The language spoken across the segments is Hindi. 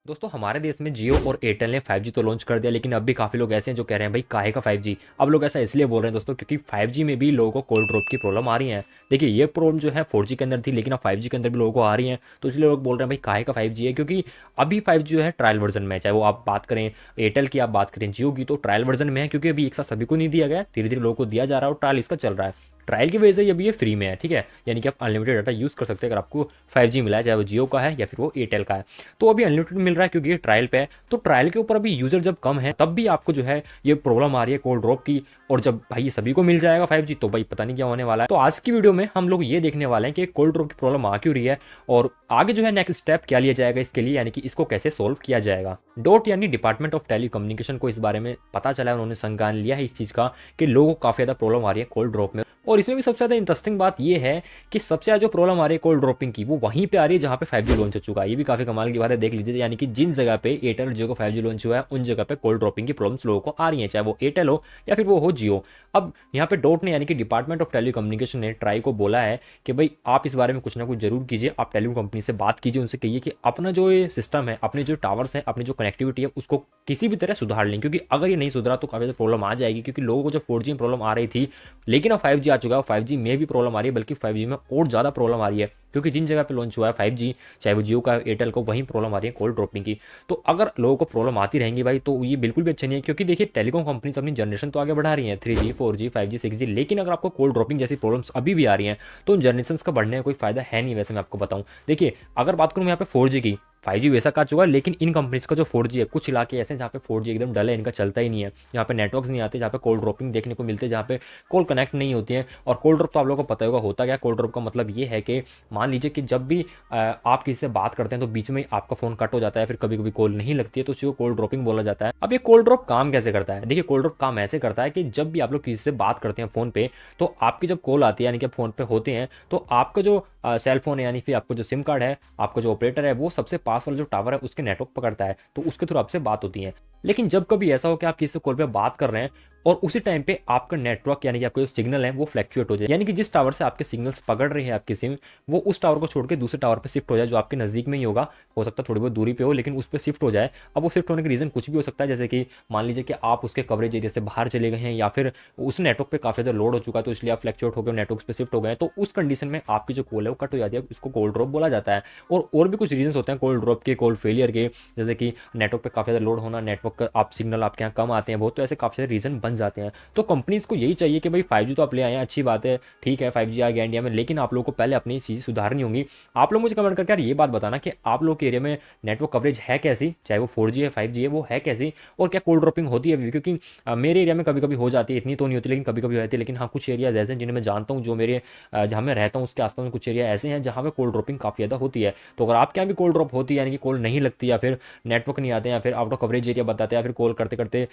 दोस्तों हमारे देश में जियो और एयरटेल ने 5G तो लॉन्च कर दिया, लेकिन अब भी काफ़ी लोग ऐसे हैं जो कह रहे हैं भाई काहे का 5G। अब लोग ऐसा इसलिए बोल रहे हैं दोस्तों क्योंकि 5G में भी लोगों को कोल्ड ड्रॉप की प्रॉब्लम आ रही है। देखिए ये प्रॉब्लम जो है 4G के अंदर थी, लेकिन अब 5G के अंदर भी लोगों को आ रही है, तो इसलिए लोग बोल रहे हैं भाई काहे का 5G है। क्योंकि अभी 5G जो है ट्रायल वर्जन में है, चाहे वो आप बात करें एयरटेल की, आप बात करें जियो की, तो ट्रायल वर्जन में है क्योंकि अभी एक साथ सभी को नहीं दिया गया, धीरे धीरे लोगों को दिया जा रहा है और ट्रायल इसका चल रहा है। ट्रायल की वजह से अभी ये फ्री में है, ठीक है, यानी कि आप अनलिमिटेड डाटा यूज़ कर सकते हैं अगर आपको 5G मिला है, चाहे वो जियो का है या फिर वो एयरटेल का है। तो अभी अनलिमिटेड मिल रहा है क्योंकि ये ट्रायल पे है, तो ट्रायल के ऊपर अभी यूज़र जब कम है तब भी आपको जो है ये प्रॉब्लम आ रही है कोल्ड ड्रॉप की। और जब भाई ये सभी को मिल जाएगा 5G तो भाई पता नहीं क्या होने वाला है। तो आज की वीडियो में हम लोग ये देखने वाले हैं कि कोल्ड ड्रॉप की प्रॉब्लम आ क्यों रही है और आगे जो है नेक्स्ट स्टेप क्या लिया जाएगा इसके लिए, यानी कि इसको कैसे सोल्व किया जाएगा। डॉट यानी डिपार्टमेंट ऑफ टेली कम्युनिकेशन को इस बारे में पता चला है, उन्होंने संज्ञान लिया है इस चीज़ का कि लोगों को काफ़ी ज़्यादा प्रॉब्लम आ रही है कोल्ड ड्रॉप में। और इसमें भी सबसे ज़्यादा इंटरेस्टिंग बात ये है कि सबसे ज़्यादा जो प्रॉब्लम आ रही है कोल्ड ड्रॉपिंग की वो वहीं पे आ रही है जहाँ पे 5G लॉन्च हो चुका है। ये भी काफ़ी कमाल की बात है, देख लीजिए, यानी कि जिन जगह पे एयरटेल और जियो को 5G लॉन्च हुआ है उन जगह पे कोल्ड ड्रॉपिंग की प्रॉब्लम्स लोगों को आ रही हैं, चाहे वो एयरटेल हो या फिर वो हो जियो। अब यहाँ पे डॉट ने यानी कि डिपार्टमेंट ऑफ टेली कम्युनिकेशन ने ट्राई को बोला है कि भाई आप इस बारे में कुछ ना कुछ जरूर कीजिए, आप टेलीकॉम कंपनी से बात कीजिए, उनसे कहिए कि अपना जो ये सिस्टम है, अपने जो टावर्स हैं, अपनी जो कनेक्टिविटी है उसको किसी भी तरह सुधार लें, क्योंकि अगर ये नहीं सुधरा तो काफ़ी ज़्यादा प्रॉब्लम आ जाएगी। क्योंकि लोगों को जो 4G में प्रॉब्लम आ रही थी, लेकिन अब 5G आ चुका है, 5G में भी प्रॉब्लम आ रही है, बल्कि 5G में और ज़्यादा प्रॉब्लम आ रही है क्योंकि जिन जगह पे लॉन्च हुआ है 5G, चाहे वो जियो का एयरटेल को, वहीं प्रॉब्लम आ रही है कोल्ड ड्रॉपिंग की। तो अगर लोगों को प्रॉब्लम आती रहेंगी भाई तो ये बिल्कुल भी अच्छा नहीं है, क्योंकि देखिए टेलीकॉम कंपनीज अपनी जनरेशन तो आगे बढ़ा रही हैं 3G 4G 5G 6G, लेकिन अगर आपको कोल्ड ड्रॉपिंग जैसी प्रॉब्लम्स अभी भी आ रही हैं तो उन जनरेशन का बढ़ने का कोई फायदा है नहीं। वैसे मैं आपको बताऊं, देखिए अगर बात करूं यहाँ पे 4G की, 5G वैसा का चुका है, लेकिन इन कंपनीज का जो 4G है, कुछ इलाके ऐसे हैं जहाँ पे 4G एकदम डल है, इनका चलता ही नहीं है, जहाँ पे नेटवर्क्स नहीं आते, जहाँ पे कोल्ड ड्रॉपिंग देखने को मिलते हैं, जहाँ पे कॉल कनेक्ट नहीं होती है। और कोल्ड ड्रॉप तो आप लोगों को पता होगा होता क्या। कोल्ड ड्रॉप का मतलब ये है कि मान लीजिए कि जब भी आप किसी से बात करते हैं तो बीच में आपका फोन कट हो जाता है, फिर कभी कभी कॉल नहीं लगती है, तो उसी को कोल्ड ड्रॉपिंग बोला जाता है। अब ये कोल्ड ड्रॉप काम कैसे करता है, देखिए कोल्ड ड्रॉप काम ऐसे करता है कि जब भी आप लोग किसी से बात करते हैं फोन पे, तो आपकी जब कॉल आती है यानी कि आप फोन पे होते हैं, तो आपका जो सेल फोन है यानी फिर आपको जो सिम कार्ड है, आपका जो ऑपरेटर है, वो सबसे पास वाला जो टावर है उसके नेटवर्क पकड़ता है, तो उसके थ्रू आपसे बात होती है। लेकिन जब कभी ऐसा हो कि आप किसी से कॉल पे बात कर रहे हैं और उसी टाइम पे आपका नेटवर्क यानी कि आपका जो सिग्नल है वो फ्लैक्चुएट हो जाए, यानी कि जिस टावर से आपके सिग्नल्स पकड़ रही है आपकी सिम, वो उस टावर को छोड़ के दूसरे टावर पे शिफ्ट हो जाए जो आपके नज़दीक में ही होगा, हो सकता है थोड़ी बहुत दूरी पे हो, लेकिन उस पर शिफ्ट हो जाए। अब वो शिफ्ट होने का रीज़न कुछ भी हो सकता है, जैसे कि मान लीजिए कि आप उसके कवरेज एरिया से बाहर चले गए हैं, या फिर उस नेटवर्क पे काफ़ी ज़्यादा लोड हो चुका है तो इसलिए आप फ्लैक्चुएट होकर नेटवर्क पे शिफ्ट हो गए, तो उस कंडीशन में आपकी जो कॉल है वो कट हो जाती है, उसको कोल्ड ड्रॉप बोला जाता है। और भी कुछ रीजन होते हैं कोल्ड ड्रॉप के, कॉल फेलियर के, जैसे कि नेटवर्क पे काफ़ी ज़्यादा लोड होना, नेटवर्क का आप सिग्नल आपके यहाँ कम आते हैं बहुत, तो ऐसे काफ़ी सारे रीजन बन जाते हैं। तो कंपनीज को यही चाहिए कि भाई 5G तो आप ले आए हैं, अच्छी बात है, ठीक है 5G आ गया इंडिया में, लेकिन आप लोगों को पहले अपनी चीज़ सुधारनी होंगी। आप लोग मुझे कमेंट करके यार ये बात बताना कि आप लोग के एरिया में नेटवर्क कवरेज है कैसी, चाहे वो 4G है 5G है, वो है कैसी, और क्या कोल्ड ड्रॉपिंग होती है अभी? क्योंकि मेरे एरिया में कभी कभी हो जाती है, इतनी तो नहीं होती लेकिन कभी कभी होती है। लेकिन हाँ कुछ एरिया ऐसे हैं जिन्हें मैं जानता हूँ, जो मेरे जहाँ मैं रहता हूँ उसके आसपास में कुछ एरिया ऐसे हैं जहाँ पे कोल्ड ड्रॉपिंग काफ़ी ज़्यादा होती है। तो अगर आपके यहाँ भी कोल्ड ड्रॉप होती है, यानी कि कॉल नहीं लगती, या फिर नेटवर्क नहीं आते, या फिर आउट ऑफ कवरेज एरिया बताते हैं, या फिर कॉल करते करते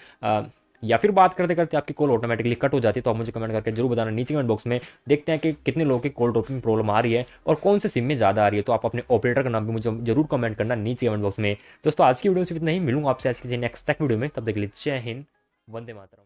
या फिर बात करते करते आपकी कॉल ऑटोमेटिकली कट हो जाती है, तो आप मुझे कमेंट करके जरूर बताना नीचे कमेंट बॉक्स में। देखते हैं कि कितने लोगों की कॉल ड्रॉपिंग प्रॉब्लम आ रही है और कौन से सिम में ज़्यादा आ रही है। तो आप अपने ऑपरेटर का नाम भी मुझे जरूर कमेंट करना नीचे कमेंट बॉक्स में। दोस्तों आज की वीडियो से इतना ही, मिलूंगा आपसे आज की नेक्स्ट वीडियो में, तब तक के लिए जय हिंद, वंदे मातरम।